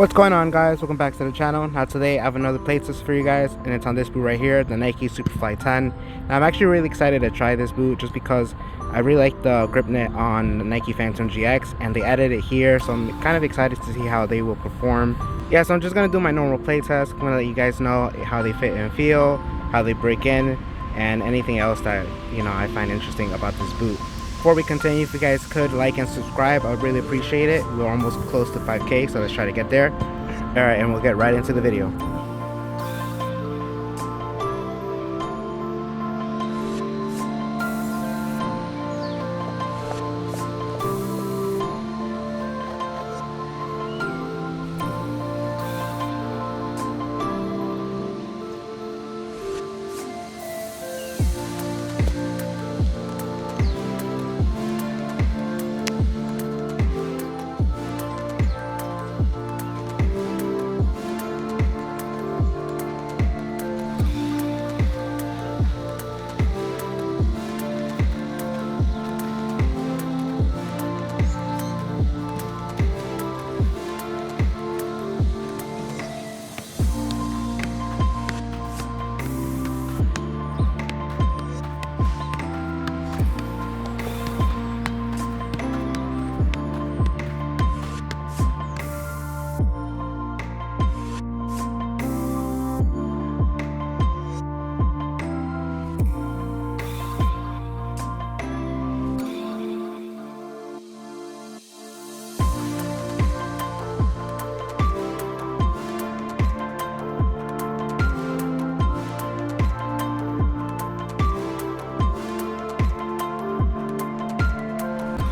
What's going on, guys? Welcome back to the channel. Now today I have another playtest for you guys, and it's on this boot right here, the Nike Superfly 10. Now I'm actually really excited to try this boot just because I really like the grip knit on the Nike Phantom GX, and they added it here, so I'm kind of excited to see how they will perform. Yeah, so I'm just gonna do my normal playtest. I'm gonna let you guys know how they fit and feel, how they break in, and anything else that I find interesting about this boot. Before we continue, if you guys could like and subscribe, I would really appreciate it. We're almost close to 5K, so let's try to get there. Alright, and we'll get right into the video.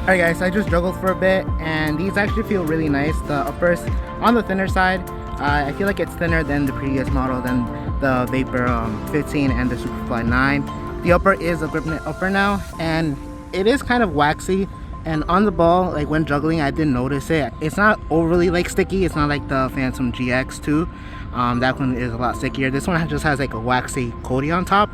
Alright guys, I just juggled for a bit, and these actually feel really nice. The uppers on the thinner side, I feel like it's thinner than the previous model, than the Vapor 15 and the Superfly 9. The upper is a grip knit upper now, and it is kind of waxy, and on the ball, like when juggling, I didn't notice it. It's not overly like sticky. It's not like the Phantom GX 2. That one is a lot stickier. This one just has like a waxy coating on top,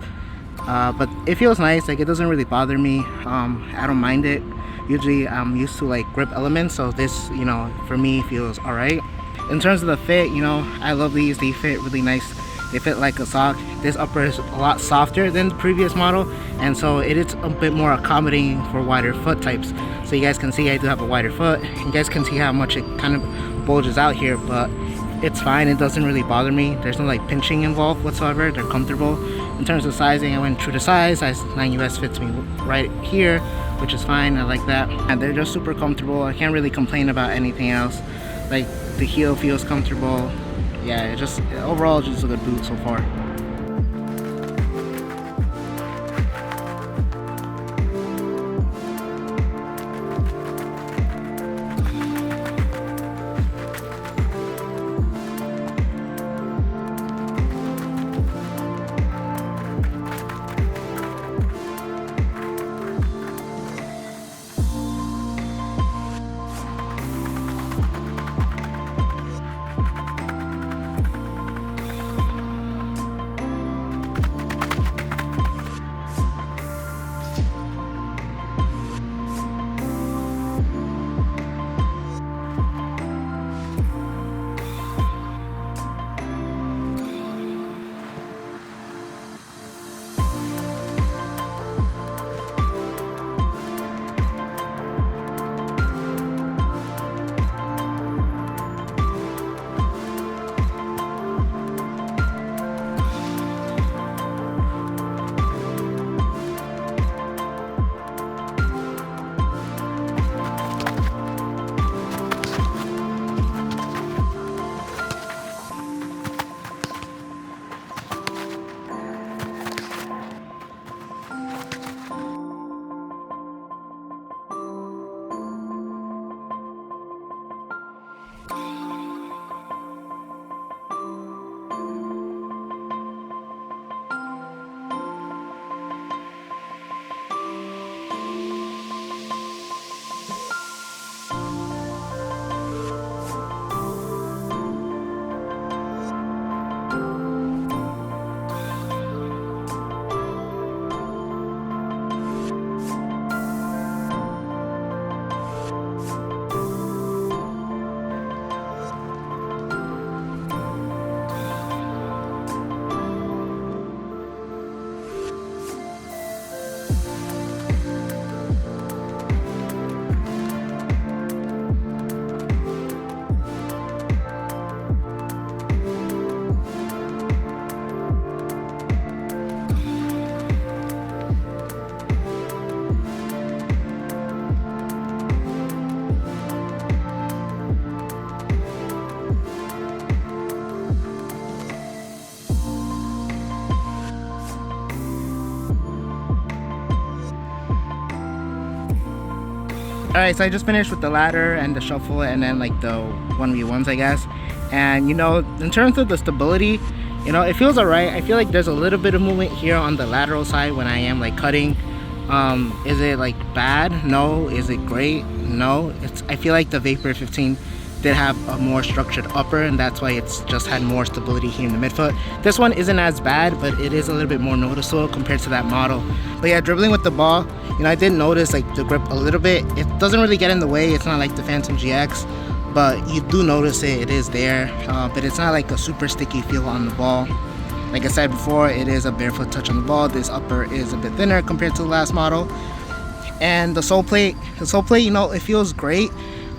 but it feels nice. Like, it doesn't really bother me. I don't mind it. Usually I'm used to like grip elements, so this, for me feels alright. In terms of the fit, I love these. They fit really nice. They fit like a sock. This upper is a lot softer than the previous model, and so it is a bit more accommodating for wider foot types. So you guys can see I do have a wider foot. You guys can see how much it kind of bulges out here, but it's fine. It doesn't really bother me. There's no like pinching involved whatsoever. They're comfortable. In terms of sizing, I went true to size. Size 9 US fits me right here, which is fine. I like that, and they're just super comfortable. I can't really complain about anything else. Like, the heel feels comfortable. Yeah, it just overall just a good boot so far. Alright, so I just finished with the ladder and the shuffle and then like the 1v1s, I guess. And you know, in terms of the stability, you know, it feels alright. I feel like there's a little bit of movement here on the lateral side when I am like cutting. Is it like bad? No. Is it great? No. I feel like the Vapor 15 did have a more structured upper, and that's why it's just had more stability here in the midfoot. This one isn't as bad, but it is a little bit more noticeable compared to that model. But yeah, dribbling with the ball, you know, I did notice like the grip a little bit. It doesn't really get in the way. It's not like the Phantom GX, but you do notice it. It is there, but it's not like a super sticky feel on the ball. Like I said before, it is a barefoot touch on the ball. This upper is a bit thinner compared to the last model. And the sole plate, you know, it feels great.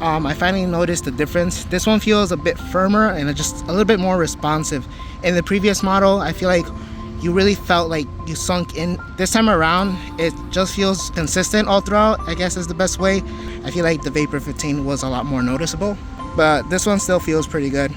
I finally noticed the difference. This one feels a bit firmer and just a little bit more responsive. In the previous model, I feel like you really felt like you sunk in. This time around, it just feels consistent all throughout, I guess is the best way. I feel like the Vapor 15 was a lot more noticeable, but this one still feels pretty good.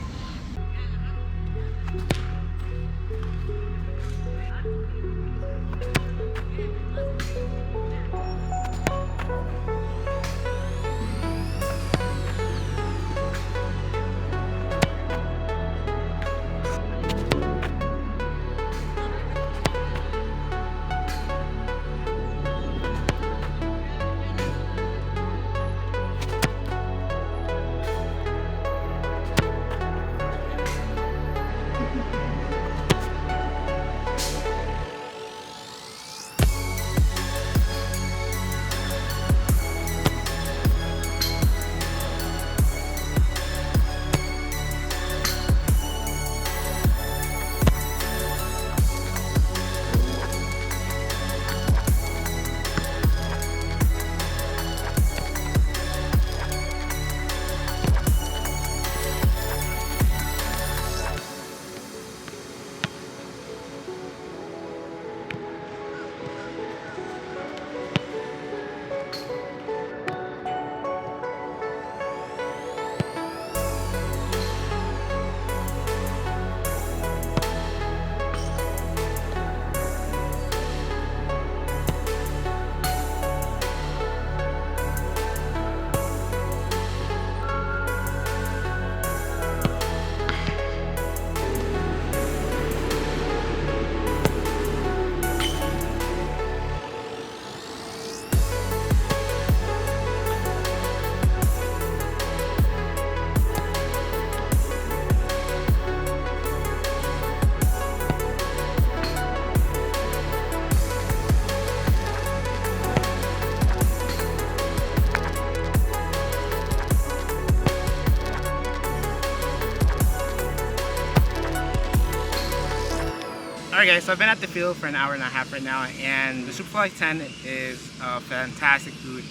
Alright guys, so I've been at the field for an hour and a half right now, and the Superfly 10 is a fantastic boot.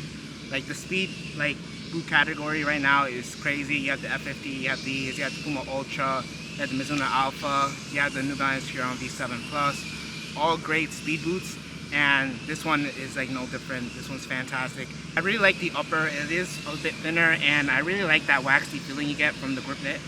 Like the speed boot category right now is crazy. You have the F50, you have these, you have the Puma Ultra, you have the Mizuno Alpha, you have the New Balance Huron V7 Plus, all great speed boots, and this one is like no different. This one's fantastic. I really like the upper. It is a bit thinner, and I really like that waxy feeling you get from the grip knit.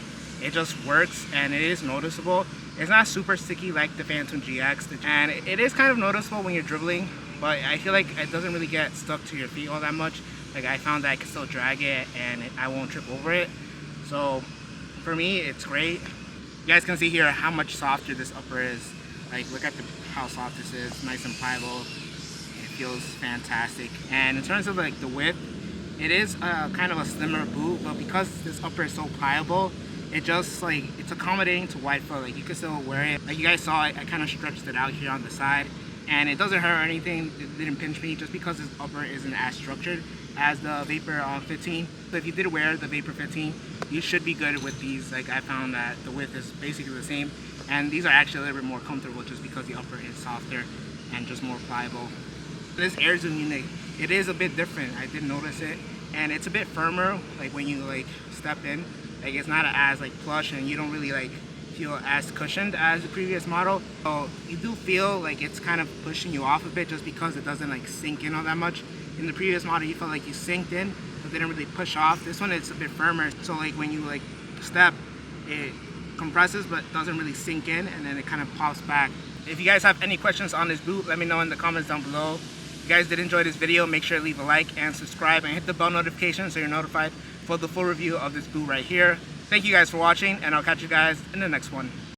It just works, and it is noticeable. It's not super sticky like the Phantom GX, and it is kind of noticeable when you're dribbling, but I feel like it doesn't really get stuck to your feet all that much. Like I found that I can still drag it and I won't trip over it. So for me, it's great. You guys can see here how much softer this upper is. Like look at how soft this is, nice and pliable. It feels fantastic. And in terms of like the width, it is kind of a slimmer boot, but because this upper is so pliable, it just like it's accommodating to wide foot. Like you can still wear it. Like you guys saw, I kind of stretched it out here on the side, and it doesn't hurt or anything. It didn't pinch me just because this upper isn't as structured as the Vapor 15. So if you did wear the Vapor 15, you should be good with these. Like I found that the width is basically the same, and these are actually a little bit more comfortable just because the upper is softer and just more pliable. This air zoom unit, it is a bit different. I did notice it, and it's a bit firmer. Like when you like step in, like it's not as like plush, and you don't really like feel as cushioned as the previous model. So you do feel like it's kind of pushing you off a bit just because it doesn't like sink in all that much. In the previous model, you felt like you sinked in, but didn't really push off. This one is a bit firmer, so like when you like step, it compresses but doesn't really sink in, and then it kind of pops back. If you guys have any questions on this boot, let me know in the comments down below. you guys did enjoy this video, make sure to leave a like and subscribe and hit the bell notification so you're notified for the full review of this boot right here. Thank you guys for watching, and I'll catch you guys in the next one.